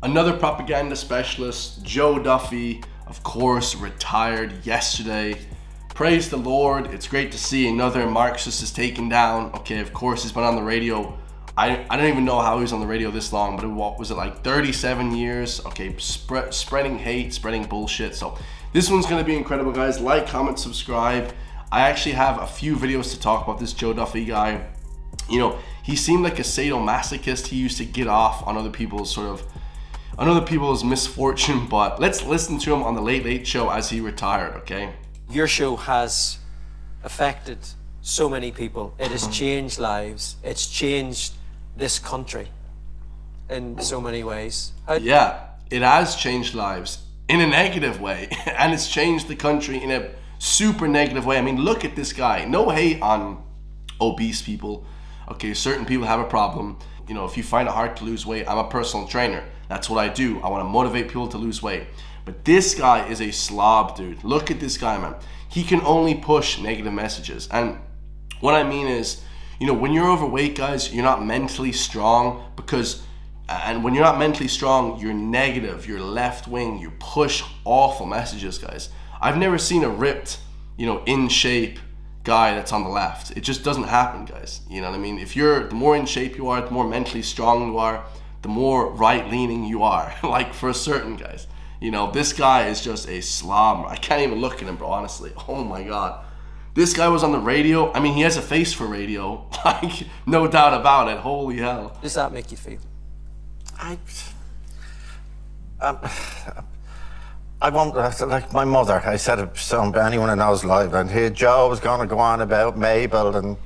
Another propaganda specialist, Joe Duffy, of course, retired yesterday. Praise the Lord, it's great to see another Marxist is taken down. Okay, of course, he's been on the radio. I don't even know how he was on the radio this long, but what was it, like 37 years? Okay, spreading hate, spreading bullshit. So this one's gonna be incredible, guys. Like, comment, subscribe. I actually have a few videos to talk about this Joe Duffy guy. You know, he seemed like a sadomasochist. He used to get off on other people's misfortune, but let's listen to him on the Late Late Show as he retired, okay? Your show has affected so many people. It has changed lives. It's changed this country in so many ways. Yeah, it has changed lives in a negative way, and it's changed the country in a super negative way. I mean, look at this guy. No hate on obese people. Okay, certain people have a problem. You know, if you find it hard to lose weight, I'm a personal trainer. That's what I do. I want to motivate people to lose weight. But this guy is a slob, dude. Look at this guy, man. He can only push negative messages. And what I mean is, you know, when you're overweight, guys, you're not mentally strong and when you're not mentally strong, you're negative, you're left wing, you push awful messages, guys. I've never seen a ripped, you know, in shape guy that's on the left. It just doesn't happen, guys. You know what I mean? The more in shape you are, the more mentally strong you are, the more right-leaning you are, like for certain guys. You know, this guy is just a slob. I can't even look at him, bro, honestly. Oh my God. This guy was on the radio. I mean, he has a face for radio. Like, no doubt about it. Holy hell. Does that make you feel? I won't, like my mother, I said it to anyone who knows live, and here Joe was going to go on about Mabel, and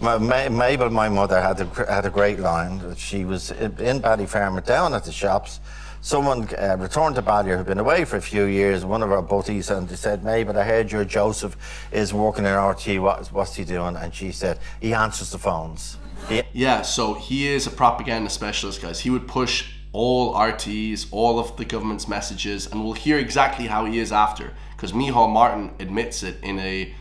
Mabel, my mother, had a great line. She was in Ballyfermot, down at the shops. Someone returned to Bally, who'd been away for a few years, one of our buddies, and they said, Mabel, I heard your Joseph is working in RTE, what's he doing? And she said, he answers the phones. Yeah, so he is a propaganda specialist, guys. He would push all RTEs, all of the government's messages, and we'll hear exactly how he is after, because Micheál Martin admits it in a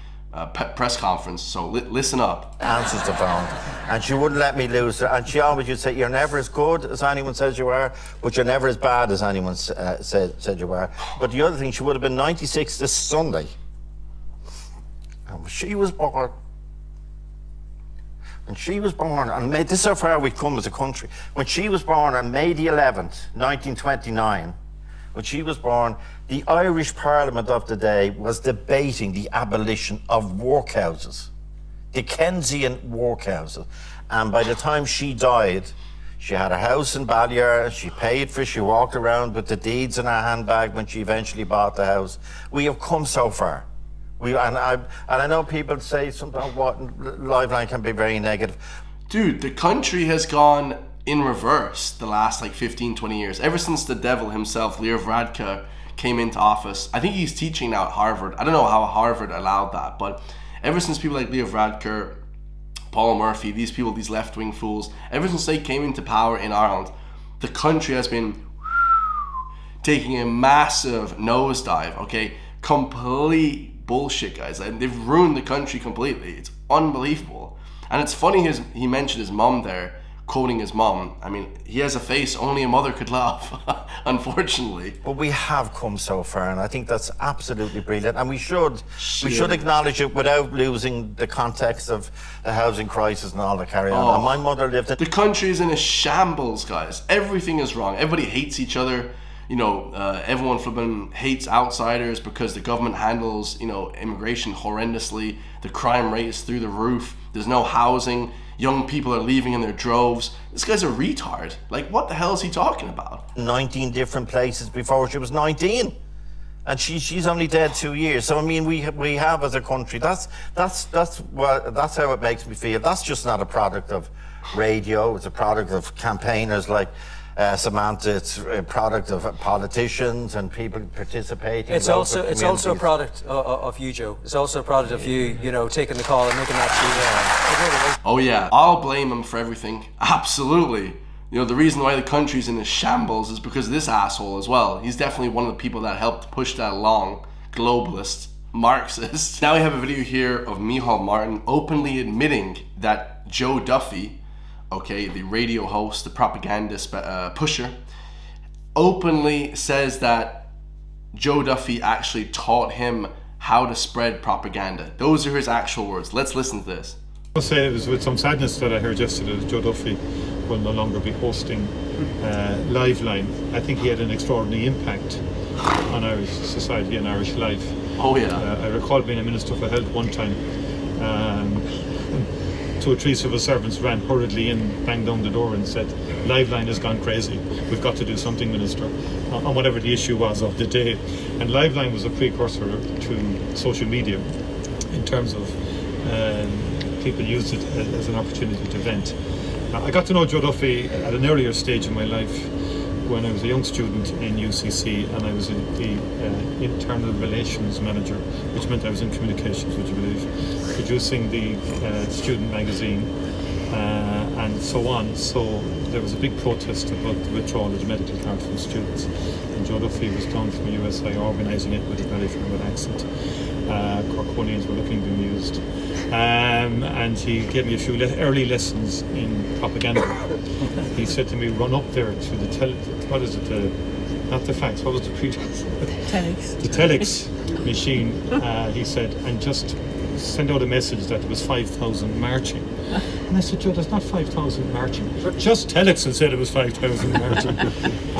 press conference, so listen up. Answers the phone, and she wouldn't let me lose her, and she always would say, you're never as good as anyone says you are, but you're never as bad as anyone said you are. But the other thing, she would have been 96 this Sunday, and she was born. When she was born, and this is how far we've come as a country. When she was born on May the 11th, 1929, when she was born, the Irish Parliament of the day was debating the abolition of workhouses, Dickensian workhouses. And by the time she died, she had a house in Ballier, she paid for it, she walked around with the deeds in her handbag when she eventually bought the house. We have come so far. And I know people say sometimes what Liveline can be very negative. Dude, the country has gone in reverse the last like 15, 20 years. Ever since the devil himself, Leo Varadkar, came into office. I think he's teaching now at Harvard. I don't know how Harvard allowed that, but ever since people like Leo Varadkar, Paul Murphy, these people, these left-wing fools, ever since they came into power in Ireland, the country has been taking a massive nosedive, okay? Complete bullshit, guys. And they've ruined the country completely. It's unbelievable. And it's funny he mentioned his mom there, quoting his mom. I mean, he has a face only a mother could love, unfortunately. But we have come so far, and I think that's absolutely brilliant. And we should acknowledge it without losing the context of the housing crisis and all the carry on. And my mother lived in... The country is in a shambles, guys. Everything is wrong. Everybody hates each other. You know, everyone flipping hates outsiders because the government handles, you know, immigration horrendously. The crime rate is through the roof. There's no housing. Young people are leaving in their droves. This guy's a retard. Like, what the hell is he talking about? 19 different places before she was 19. And she's only dead 2 years. So, I mean, we have as a country, that's how it makes me feel. That's just not a product of radio. It's a product of campaigners like Samantha. It's a product of politicians and people participating. It's also a product of you, Joe. It's also a product of you know, taking the call and making that. Oh yeah, I'll blame him for everything. Absolutely. You know, the reason why the country's in a shambles is because of this asshole as well. He's definitely one of the people that helped push that along. Globalist, Marxist. Now we have a video here of Micheál Martin openly admitting that Joe Duffy, okay, the radio host, the propaganda pusher, openly says that Joe Duffy actually taught him how to spread propaganda. Those are his actual words. Let's listen to this. I'll say it was with some sadness that I heard yesterday that Joe Duffy will no longer be hosting Liveline. I think he had an extraordinary impact on Irish society and Irish life. Oh yeah. I recall being a Minister for Health one time. 2 or 3 civil servants ran hurriedly in, banged down the door and said, Liveline has gone crazy. We've got to do something, Minister, on whatever the issue was of the day. And Liveline was a precursor to social media in terms of people used it as an opportunity to vent. I got to know Joe Duffy at an earlier stage in my life when I was a young student in UCC, and I was the internal relations manager, which meant I was in communications, would you believe, producing the student magazine and so on. So there was a big protest about the withdrawal of the medical card from students, and Joe Duffy was down from USI organising it with a very firm accent. Corkonians were looking bemused. And he gave me a few early lessons in propaganda. He said to me, run up there to the not the fax, what was the pretext? Telex. The telex machine, he said, and just send out a message that there was 5,000 marching. And I said, Joe, there's not 5,000 marching. Just telex and said it was 5,000 marching.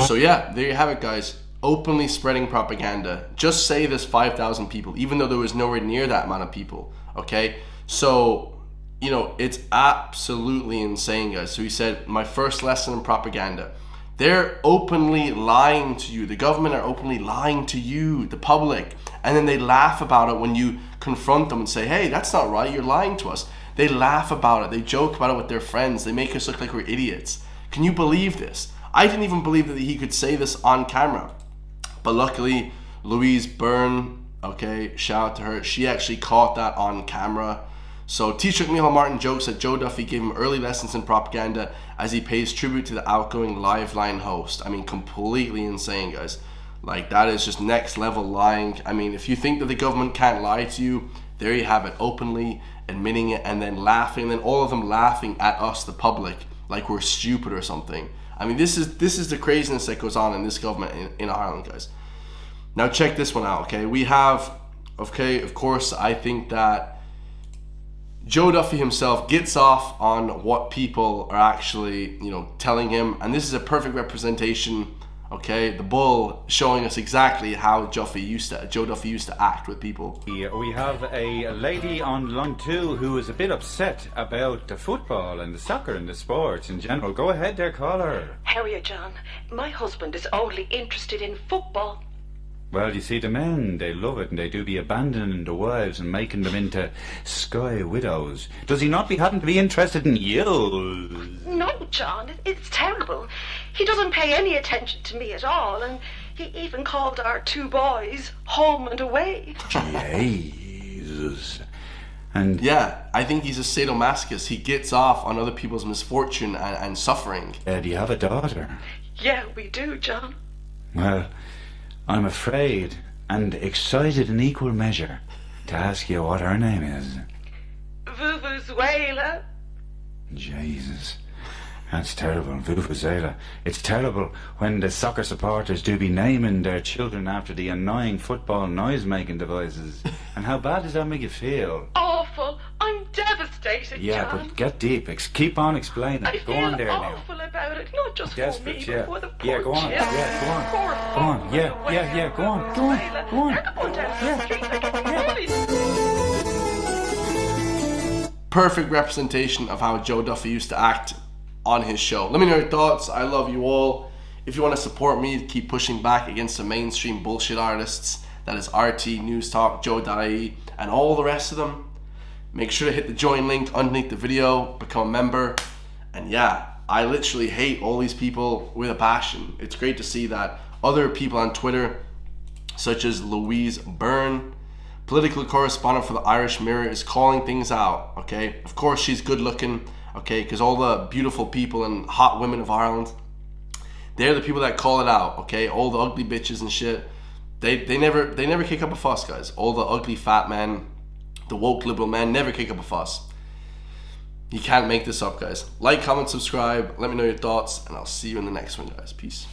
So yeah, there you have it, guys. Openly spreading propaganda. Just say there's 5,000 people, even though there was nowhere near that amount of people, okay? So, you know, it's absolutely insane, guys. So he said, my first lesson in propaganda. They're openly lying to you. The government are openly lying to you, the public. And then they laugh about it when you confront them and say, hey, that's not right, you're lying to us. They laugh about it. They joke about it with their friends. They make us look like we're idiots. Can you believe this? I didn't even believe that he could say this on camera. But luckily, Louise Byrne, okay, shout out to her, she actually caught that on camera. So Taoiseach Micheál Martin jokes that Joe Duffy gave him early lessons in propaganda as he pays tribute to the outgoing Liveline host. I mean, completely insane, guys. Like, that is just next level lying. I mean, if you think that the government can't lie to you, there you have it, openly admitting it and then laughing, and then all of them laughing at us, the public, like we're stupid or something. I mean, this is the craziness that goes on in this government in Ireland, guys. Now check this one out, okay? We have, okay, of course, I think that Joe Duffy himself gets off on what people are actually, you know, telling him, and this is a perfect representation, okay? The bull showing us exactly how Joe Duffy used to act with people. We have a lady on line 2 who is a bit upset about the football and the soccer and the sports in general. Go ahead there, caller. How are you, John? My husband is only interested in football. Well, you see, the men, they love it, and they do be abandoning the wives and making them into sky widows. Does he not happen to be interested in you? No, John, it's terrible. He doesn't pay any attention to me at all, and he even called our 2 boys home and away. Jesus. And yeah, I think he's a sadomasochist. He gets off on other people's misfortune and suffering. Do you have a daughter? Yeah, we do, John. Well, I'm afraid and excited in equal measure to ask you what her name is. Vuvuzela. Jesus. That's terrible, Vuvuzela. It's terrible when the soccer supporters do be naming their children after the annoying football noise-making devices. And how bad does that make you feel? Awful. I'm devastated, yeah, John. But get deep. Keep on explaining. I go on there feel now. awful about it, not just Desperate, for me, but for the poor yeah, go on. children. Yeah, go on. Poor Go on. Yeah, go on. Go on. Go on. They're going down the street like a bully. Perfect representation of how Joe Duffy used to act on his show. Let me know your thoughts. I love you all. If you want to support me to keep pushing back against the mainstream bullshit artists, that is RTE, News Talk, Joe.ie, and all the rest of them, make sure to hit the join link underneath the video, become a member. And yeah, I literally hate all these people with a passion. It's great to see that other people on Twitter, such as Louise Byrne, political correspondent for the Irish Mirror, is calling things out, okay? Of course, she's good looking, okay, because all the beautiful people and hot women of Ireland, they're the people that call it out, okay? All the ugly bitches and shit, they never kick up a fuss, guys. All the ugly fat men, the woke liberal men, never kick up a fuss. You can't make this up, guys. Like, comment, subscribe, let me know your thoughts, and I'll see you in the next one, guys. Peace.